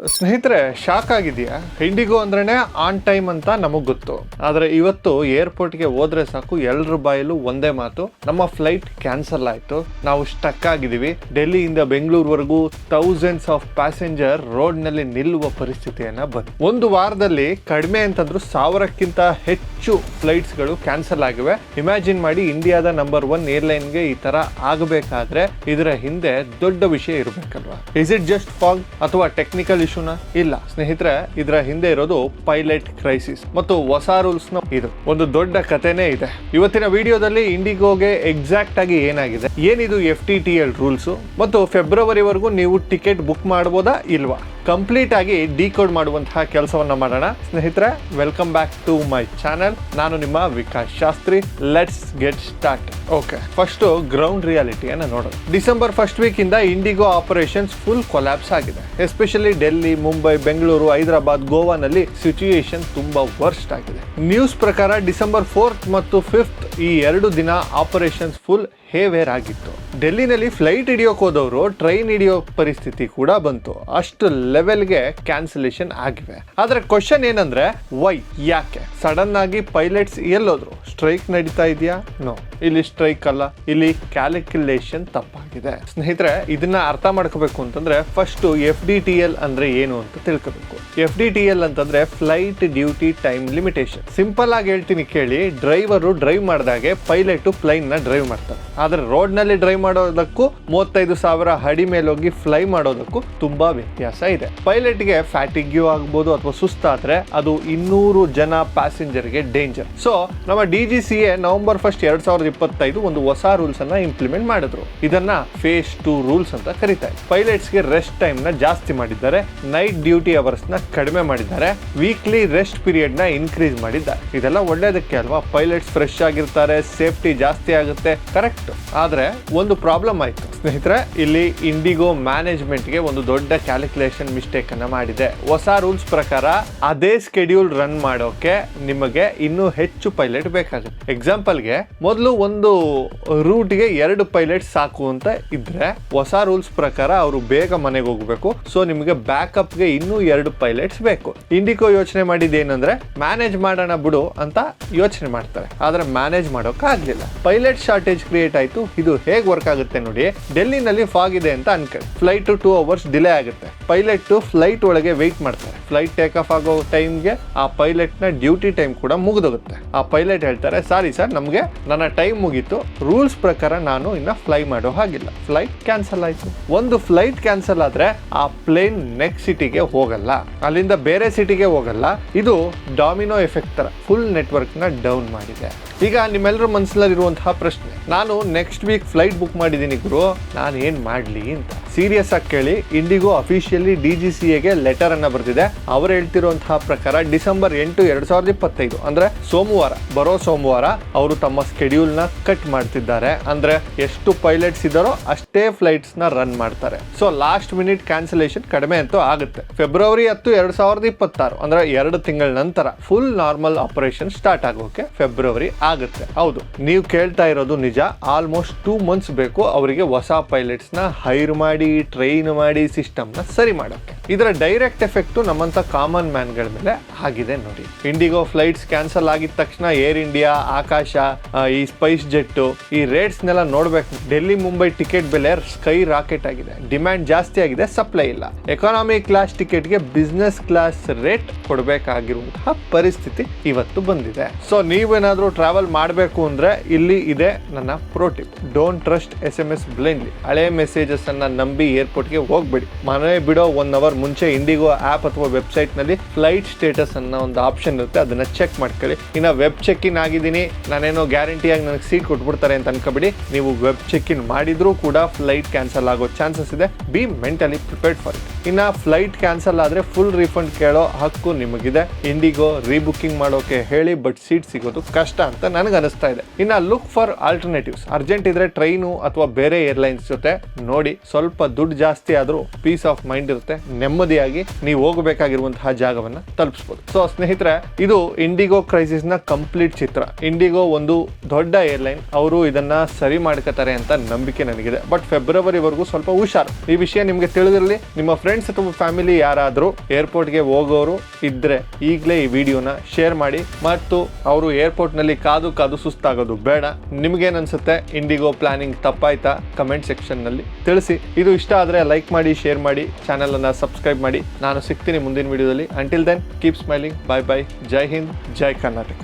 ಸ್ನೇಹಿತರೆ, ಶಾಕ್ ಆಗಿದೆಯಾ? ಇಂಡಿಗೋ ಅಂದ್ರೇನೆ ಆನ್ ಟೈಮ್ ಅಂತ ನಮಗ್ ಗೊತ್ತು. ಆದ್ರೆ ಇವತ್ತು ಏರ್ಪೋರ್ಟ್ಗೆ ಹೋದ್ರೆ ಸಾಕು ಎಲ್ಲರ ಬಾಯಲ್ಲೂ ಒಂದೇ ಮಾತು, ನಮ್ಮ ಫ್ಲೈಟ್ ಕ್ಯಾನ್ಸಲ್ ಆಯ್ತು, ನಾವು ಸ್ಟಕ್ ಆಗಿದೀವಿ. ಡೆಲ್ಲಿಯಿಂದ ಬೆಂಗಳೂರುವರೆಗೂ ಥೌಸಂಡ್ಸ್ ಆಫ್ ಪ್ಯಾಸೆಂಜರ್ ರೋಡ್ ನಲ್ಲಿ ನಿಲ್ಲುವ ಪರಿಸ್ಥಿತಿಯನ್ನ ಬಂತು. ಒಂದು ವಾರದಲ್ಲಿ ಕಡಿಮೆ ಅಂತಂದ್ರು 1000ಕ್ಕಿಂತ ಹೆಚ್ಚು ಫ್ಲೈಟ್ಸ್ ಗಳು ಕ್ಯಾನ್ಸಲ್ ಆಗಿವೆ. ಇಮ್ಯಾಜಿನ್ ಮಾಡಿ, ಇಂಡಿಯಾದ ನಂಬರ್ 1 ಏರ್ಲೈನ್ಗೆ ಈ ತರ ಆಗಬೇಕಾದ್ರೆ ಇದರ ಹಿಂದೆ ದೊಡ್ಡ ವಿಷಯ ಇರಬೇಕಲ್ವಾ? ಇಸ್ ಇಟ್ ಜಸ್ಟ್ ಫಾಗ್ ಅಥವಾ ಟೆಕ್ನಿಕಲ್ ಇಶ್ಯೂನ? ಇಲ್ಲ ಸ್ನೇಹಿತರೆ, ಇದರ ಹಿಂದೆ ಇರೋದು ಪೈಲಟ್ ಕ್ರೈಸಿಸ್ ಮತ್ತು ಹೊಸ ರೂಲ್ಸ್ ನ ಇದು ಒಂದು ದೊಡ್ಡ ಕಥೆನೇ ಇದೆ. ಇವತ್ತಿನ ವಿಡಿಯೋದಲ್ಲಿ ಇಂಡಿಗೋಗೆ ಎಕ್ಸಾಕ್ಟ್ ಆಗಿ ಏನಾಗಿದೆ, ಏನಿದು FTTL ರೂಲ್ಸ್ ಮತ್ತು ಫೆಬ್ರವರಿವರೆಗೂ ನೀವು ಟಿಕೆಟ್ ಬುಕ್ ಮಾಡಬಹುದಾ ಇಲ್ವಾ, ಕಂಪ್ಲೀಟ್ ಆಗಿ ಡಿಕೋಡ್ ಮಾಡುವಂತಹ ಕೆಲಸವನ್ನ ಮಾಡೋಣ. ಸ್ನೇಹಿತರೆ, welcome back to my channel. ನಾನು ನಿಮ್ಮ Vikas Shastri. Let's get start. Okay, first ground ರಿಯಾಲಿಟಿಯನ್ನು ನೋಡೋಣ. ಡಿಸೆಂಬರ್ ಫಸ್ಟ್ ವೀಕ್ ಇಂದ ಇಂಡಿಗೋ ಆಪರೇಷನ್ಸ್ ಫುಲ್ ಕೊಲ್ಯಾಪ್ಸ್ ಆಗಿದೆ. ಎಸ್ಪೆಷಲಿ ಡೆಲ್ಲಿ, ಮುಂಬೈ, ಬೆಂಗಳೂರು, ಹೈದರಾಬಾದ್, ಗೋವಾನಲ್ಲಿ ಸಿಚುಯೇಷನ್ ತುಂಬಾ ವರ್ಸ್ಟ್ ಆಗಿದೆ. ನ್ಯೂಸ್ ಪ್ರಕಾರ ಡಿಸೆಂಬರ್ 4th ಮತ್ತು 5th ಈ 2 ದಿನ ಆಪರೇಷನ್ಸ್ ಫುಲ್ ಹೇವೇರ್ ಆಗಿತ್ತು. ಡೆಲ್ಲಿನಲ್ಲಿ ಫ್ಲೈಟ್ ಹಿಡಿಯೋಕೆ ಹೋದವರು ಟ್ರೈನ್ ಹಿಡಿಯೋ ಪರಿಸ್ಥಿತಿ ಕೂಡ ಬಂತು. ಅಷ್ಟು ಲೆವೆಲ್ಗೆ ಕ್ಯಾನ್ಸಲೇಷನ್ ಆಗಿವೆ. ಆದ್ರೆ ಕ್ವಶನ್ ಏನಂದ್ರೆ, ವೈ, ಯಾಕೆ ಸಡನ್ ಆಗಿ ಪೈಲಟ್ಸ್ ಎಲ್ಲೋದ್ರು? ಸ್ಟ್ರೈಕ್ ನಡೀತಾ ಇದೆಯಾ? ನೋ, ಇಲ್ಲಿ ಸ್ಟ್ರೈಕ್ ಅಲ್ಲ, ಇಲ್ಲಿ ಕ್ಯಾಲ್ಕುಲೇಷನ್ ತಪ್ಪಾಗಿದೆ. ಸ್ನೇಹಿತರೆ, ಇದನ್ನ ಅರ್ಥ ಮಾಡ್ಕೋಬೇಕು ಅಂತಂದ್ರೆ ಫಸ್ಟ್ FDTL ಅಂದ್ರೆ ಏನು ಅಂತ ತಿಳ್ಕೋಬೇಕು. FDTL ಅಂತಂದ್ರೆ flight duty time limitation. Simple ಆಗಿ ಹೇಳ್ತೀನಿ ಕೇಳಿ, ಡ್ರೈವರು ಡ್ರೈವ್ ಮಾಡಿದಾಗೆ ಪೈಲಟ್ ಪ್ಲೈನ್ ನ ಡ್ರೈವ್ ಮಾಡ್ತಾರೆ. ಆದ್ರೆ ರೋಡ್ ನಲ್ಲಿ ಡ್ರೈವ್ ಮಾಡೋದಕ್ಕೂ 35,000 ಅಡಿ ಮೇಲೆ ಹೋಗಿ ಫ್ಲೈ ಮಾಡೋದಕ್ಕೂ ತುಂಬಾ ವ್ಯತ್ಯಾಸ ಇದೆ. ಪೈಲಟ್ಗೆ ಫ್ಯಾಟಿಗ್ಯೂ ಆಗ್ಬೋದು ಅಥವಾ ಸುಸ್ತಾದ್ರೆ ಅದು 200 ಜನ ಪ್ಯಾಸೆಂಜರ್ಗೆ ಡೇಂಜರ್. ಸೊ ನಮ್ಮ DGCA ನವೆಂಬರ್ 1, 2025 ಒಂದು ಹೊಸ ರೂಲ್ಸ್ ಅನ್ನ ಇಂಪ್ಲಿಮೆಂಟ್ ಮಾಡಿದ್ರು. ಇದನ್ನ ಫೇಸ್ 2 ರೂಲ್ಸ್ ಅಂತ ಕರೀತಾರೆ. ಪೈಲಟ್ಸ್ಗೆ ರೆಸ್ಟ್ ಟೈಮ್ ನ ಜಾಸ್ತಿ ಮಾಡಿದ್ದಾರೆ, ನೈಟ್ ಡ್ಯೂಟಿ ಅವರ್ಸ್ ನ ಕಡಿಮೆ ಮಾಡಿದ್ದಾರೆ, ವೀಕ್ಲಿ ರೆಸ್ಟ್ ಪೀರಿಯಡ್ ನ ಇನ್ಕ್ರೀಸ್ ಮಾಡಿದ್ದಾರೆ. ಇದೆಲ್ಲ ಒಳ್ಳೇದಕ್ಕೆ ಅಲ್ವಾ? ಪೈಲಟ್ಸ್ ಫ್ರೆಶ್ ಆಗಿರ್ತಾರೆ, ಸೇಫ್ಟಿ ಜಾಸ್ತಿ ಆಗುತ್ತೆ, ಕರೆಕ್ಟ್. ಆದ್ರೆ ಒಂದು ಪ್ರಾಬ್ಲಮ್ ಆಯ್ತು ಸ್ನೇಹಿತರೆ. ಇಲ್ಲಿ ಇಂಡಿಗೋ ಮ್ಯಾನೇಜ್ಮೆಂಟ್ ಗೆ ಒಂದು ದೊಡ್ಡ ಕ್ಯಾಲ್ಕುಲೇಷನ್ ಮಿಸ್ಟೇಕ್ ಅನ್ನ ಮಾಡಿದೆ. ಹೊಸ ರೂಲ್ಸ್ ಪ್ರಕಾರ ಅದೇ ಸ್ಕೆಡ್ಯೂಲ್ ರನ್ ಮಾಡೋಕೆ ನಿಮಗೆ ಇನ್ನೂ ಹೆಚ್ಚು ಪೈಲಟ್ ಬೇಕಾಗುತ್ತೆ. ಎಕ್ಸಾಂಪಲ್ಗೆ ಮೊದಲು ಒಂದು ರೂಟ್ಗೆ 2 ಪೈಲಟ್ ಸಾಕು ಅಂತ ಇದ್ರೆ, ಹೊಸ ರೂಲ್ಸ್ ಪ್ರಕಾರ ಅವರು ಬೇಗ ಮನೆಗೆ ಹೋಗ್ಬೇಕು. ಸೊ ನಿಮಗೆ ಬ್ಯಾಕಪ್ ಗೆ ಇನ್ನೂ 2 ಪೈಲಟ್ಸ್ ಬೇಕು. ಇಂಡಿಗೋ ಯೋಚನೆ ಮಾಡಿದ್ದೇನಂದ್ರೆ, ಮ್ಯಾನೇಜ್ ಮಾಡೋಣ ಬಿಡು ಅಂತ ಯೋಚನೆ ಮಾಡ್ತಾರೆ. ಆದ್ರೆ ಮ್ಯಾನೇಜ್ ಮಾಡೋಕೆ ಆಗ್ಲಿಲ್ಲ. ಪೈಲಟ್ ಶಾರ್ಟೇಜ್ ಕ್ರಿಯೇಟ್ ಆಯ್ತು. ಇದು ಹೇಗೆ ವರ್ಕ್ ಆಗುತ್ತೆ ನೋಡಿ. ಡೆಲ್ಲಿನಲ್ಲಿ ಫಾಗ್ ಇದೆ ಅಂತ ಅನ್ಕೊಳ್ಳಿ, ಫ್ಲೈಟ್ 2 hours ಡಿಲೇ ಆಗುತ್ತೆ. ಪೈಲಟ್ ಫ್ಲೈಟ್ ಒಳಗೆ ವೆಯ್ಟ್ ಮಾಡ್ತಾರೆ. ಫ್ಲೈಟ್ ಟೇಕ್ ಆಫ್ ಆಗೋ ಟೈಮ್ಗೆ ಆ ಪೈಲಟ್ ನ ಡ್ಯೂಟಿ ಟೈಮ್ ಕೂಡ ಮುಗಿದೋಗುತ್ತೆ. ಆ ಪೈಲಟ್ ಹೇಳ್ತಾರೆ, ಸಾರಿ ಸರ್, ನಮಗೆ ನನ್ನ ಟೈಮ್ ಮುಗೀತು, ರೂಲ್ಸ್ ಪ್ರಕಾರ ನಾನು ಇನ್ನ ಫ್ಲೈ ಮಾಡೋ ಹಾಗಿಲ್ಲ, ಫ್ಲೈಟ್ ಕ್ಯಾನ್ಸಲ್ ಆಯ್ತು. ಒಂದು ಫ್ಲೈಟ್ ಕ್ಯಾನ್ಸಲ್ ಆದ್ರೆ ಆ ಪ್ಲೇನ್ ನೆಕ್ಸ್ಟ್ ಸಿಟಿಗೆ ಹೋಗಲ್ಲ, ಅಲ್ಲಿಂದ ಬೇರೆ ಸಿಟಿಗೆ ಹೋಗಲ್ಲ. ಇದು ಡಾಮಿನೋ ಎಫೆಕ್ಟ್ ತರ ಫುಲ್ ನೆಟ್ವರ್ಕ್ ನ ಡೌನ್ ಮಾಡಿದೆ. ಈಗ ನಿಮ್ಮೆಲ್ಲರ ಮನಸ್ಸಲ್ಲಿರುವಂತಹ ಪ್ರಶ್ನೆ, ನಾನು ನೆಕ್ಸ್ಟ್ ವೀಕ್ ಫ್ಲೈಟ್ ಬುಕ್ ಮಾಡಿದ್ದೀನಿ ಗುರು, ನಾನು ಏನ್ ಮಾಡ್ಲಿ ಅಂತ. ಸೀರಿಯಸ್ ಆಗಿ ಕೇಳಿ, ಇಂಡಿಗೋ ಅಫಿಷಿಯಲಿ DGCA ಗೆ ಲೆಟರ್ ಅನ್ನ ಬರೆದಿದೆ. ಅವರು ಹೇಳ್ತಿರುವಂತಹ ಪ್ರಕಾರ ಡಿಸೆಂಬರ್ 8, 2025 ಅಂದ್ರೆ ಸೋಮವಾರ, ಬರೋ ಸೋಮವಾರ ಅವರು ತಮ್ಮ ಸ್ಕೆಡ್ಯೂಲ್ ನ ಕಟ್ ಮಾಡ್ತಿದ್ದಾರೆ. ಅಂದ್ರೆ ಎಷ್ಟು ಪೈಲಟ್ಸ್ ಇದ್ದಾರೋ ಅಷ್ಟೇ ಫ್ಲೈಟ್ಸ್ ನ ರನ್ ಮಾಡ್ತಾರೆ. ಸೊ ಲಾಸ್ಟ್ ಮಿನಿಟ್ ಕ್ಯಾನ್ಸಲೇಷನ್ ಕಡಿಮೆ ಅಂತೂ ಆಗುತ್ತೆ. ಫೆಬ್ರವರಿ 10, 2026 ಅಂದ್ರೆ 2 ತಿಂಗಳ ನಂತರ ಫುಲ್ ನಾರ್ಮಲ್ ಆಪರೇಷನ್ ಸ್ಟಾರ್ಟ್ ಆಗೋಕೆ ಫೆಬ್ರವರಿ ಆಗುತ್ತೆ. ಹೌದು, ನೀವು ಕೇಳ್ತಾ ಇರೋದು ನಿಜ. ಆಲ್ಮೋಸ್ಟ್ 2 months ಬೇಕು ಅವರಿಗೆ ಹೊಸ ಪೈಲಟ್ಸ್ ನ ಹೈರ್ ಮಾಡಿ, ಟ್ರೈನ್ ಮಾಡಿ, ಸಿಸ್ಟಮ್ ನ ಸರಿ ಮಾಡೋಕೆ. ಇದರ ಡೈರೆಕ್ಟ್ ಎಫೆಕ್ಟ್ ನಮ್ಮಂತ ಕಾಮನ್ ಮ್ಯಾನ್ ಗಳ ಮೇಲೆ ಆಗಿದೆ ನೋಡಿ. ಇಂಡಿಗೋ ಫ್ಲೈಟ್ಸ್ ಕ್ಯಾನ್ಸಲ್ ಆಗಿದ ತಕ್ಷಣ ಏರ್ ಇಂಡಿಯಾ, ಆಕಾಶ, ಈ ಸ್ಪೈಸ್ ಜೆಟ್ ಈ ರೇಟ್ಸ್ ನೆಲ್ಲ ನೋಡ್ಬೇಕು. ಡೆಲ್ಲಿ ಮುಂಬೈ ಟಿಕೆಟ್ ಬೆಲೆ ಸ್ಕೈ ರಾಕೆಟ್ ಆಗಿದೆ. ಡಿಮ್ಯಾಂಡ್ ಜಾಸ್ತಿ ಆಗಿದೆ, ಸಪ್ಲೈ ಇಲ್ಲ. ಎಕಾನಮಿ ಕ್ಲಾಸ್ ಟಿಕೆಟ್ಗೆ ಬಿಸ್ನೆಸ್ ಕ್ಲಾಸ್ ರೇಟ್ ಕೊಡಬೇಕಾಗಿರುವಂತಹ ಪರಿಸ್ಥಿತಿ ಇವತ್ತು ಬಂದಿದೆ. ಸೊ ನೀವೇನಾದ್ರೂ ಟ್ರಾವೆಲ್ ಮಾಡಬೇಕು ಅಂದ್ರೆ ಇಲ್ಲಿ ಇದೆ ನನ್ನ pro tip. Don't trust SMS blindly. ಹಳೆ ಮೆಸೇಜಸ್ ಅನ್ನ ನಂಬಿ ಏರ್ಪೋರ್ಟ್ಗೆ ಹೋಗ್ಬೇಡಿ. ಮನೆ ಬಿಡೋ 1 hour ಮುಂಚೆ ಇಂಡಿಗೋ ಆಪ್ ಅಥವಾ ವೆಬ್ಸೈಟ್ ನಲ್ಲಿ ಫ್ಲೈಟ್ ಸ್ಟೇಟಸ್ ಅನ್ನ ಒಂದು ಆಪ್ಷನ್ ಇರುತ್ತೆ, ಅದನ್ನ ಚೆಕ್ ಮಾಡ್ಕೊಳ್ಳಿ. ಇನ್ನ ವೆಬ್ ಚೆಕ್ ಇನ್ ಆಗಿದ್ದೀನಿ, ನಾನೇನೋ ಗ್ಯಾರಂಟಿಯಾಗಿ ನನಗೆ ಸೀಟ್ ಕೊಟ್ಬಿಡ್ತಾರೆ ಅಂತ ಅನ್ಕೋಬೇಡಿ. ನೀವು ವೆಬ್ ಚೆಕ್ ಇನ್ ಮಾಡಿದ್ರೂ ಕೂಡ ಫ್ಲೈಟ್ ಕ್ಯಾನ್ಸಲ್ ಆಗೋ ಚಾನ್ಸಸ್ ಇದೆ. B mentally prepared for it. ಇನ್ನ ಫ್ಲೈಟ್ ಕ್ಯಾನ್ಸಲ್ ಆದ್ರೆ ಫುಲ್ ರಿಫಂಡ್ ಕೇಳೋ ಹಕ್ಕು ನಿಮಗಿದೆ. ಇಂಡಿಗೋ ರೀಬುಕಿಂಗ್ ಮಾಡೋಕೆ ಹೇಳಿ, ಬಟ್ ಸೀಟ್ ಸಿಗೋದು ಕಷ್ಟ ಅಂತ ನನಗೆ ಅನಿಸ್ತಾ ಇದೆ. ಇನ್ನ ಲುಕ್ ಫಾರ್ ಆಲ್ಟರ್ನೇಟಿವ್ಸ್. ಅರ್ಜೆಂಟ್ ಇದ್ರೆ ಟ್ರೈನು ಅಥವಾ ಬೇರೆ ಏರ್ಲೈನ್ಸ್ ಜೊತೆ ನೋಡಿ. ಸ್ವಲ್ಪ ದುಡ್ಡು ಜಾಸ್ತಿ ಆದ್ರೂ ಪೀಸ್ ಆಫ್ ಮೈಂಡ್ ಇರುತ್ತೆ, ನೆಮ್ಮದಿಯಾಗಿ ನೀವು ಹೋಗಬೇಕಾಗಿರುವಂತಹ ಜಾಗವನ್ನ ತಲುಪಿಸಬಹುದು. ಸೊ ಸ್ನೇಹಿತರೆ, ಇದು ಇಂಡಿಗೋ ಕ್ರೈಸಿಸ್ ನ ಕಂಪ್ಲೀಟ್ ಚಿತ್ರ. ಇಂಡಿಗೋ ಒಂದು ದೊಡ್ಡ ಏರ್ಲೈನ್. ಅವರು ಇದನ್ನ ಸರಿ ಮಾಡ್ಕೋತಾರೆ ಅಂತ ನಂಬಿಕೆ ನನಗಿದೆ. ಬಟ್ ಫೆಬ್ರವರಿವರೆಗೂ ಸ್ವಲ್ಪ ಹುಷಾರು. ಈ ವಿಷಯ ನಿಮ್ಗೆ ತಿಳಿದಿರಲಿ. ನಿಮ್ಮ ಫ್ರೆಂಡ್ಸ್ ಅಥವಾ ಫ್ಯಾಮಿಲಿ ಯಾರಾದರೂ ಏರ್ಪೋರ್ಟ್ಗೆ ಹೋಗೋರು ಇದ್ರೆ ಈಗಲೇ ಈ ವಿಡಿಯೋನ ಶೇರ್ ಮಾಡಿ. ಮತ್ತು ಅವರು ಏರ್ಪೋರ್ಟ್ನಲ್ಲಿ ಕಾದು ಸುಸ್ತಾಗೋದು ಬೇಡ. ನಿಮ್ಗೇನ್ ಅನ್ಸುತ್ತೆ? ಇಂಡಿಗೋ ಪ್ಲಾನಿಂಗ್ ತಪ್ಪಾಯ್ತಾ? ಕಮೆಂಟ್ ಸೆಕ್ಷನ್ ನಲ್ಲಿ ತಿಳಿಸಿ. ಇದು ಇಷ್ಟ ಆದ್ರೆ ಲೈಕ್ ಮಾಡಿ, ಶೇರ್ ಮಾಡಿ, ಚಾನೆಲ್ ಅನ್ನ ಸಬ್ಸ್ಕ್ರೈಬ್ ಮಾಡಿ. ನಾನು ಸಿಗ್ತೀನಿ ಮುಂದಿನ ವಿಡಿಯೋದಲ್ಲಿ. Until then keep smiling. Bye bye. ಜೈ ಹಿಂದ್, ಜೈ ಕರ್ನಾಟಕ.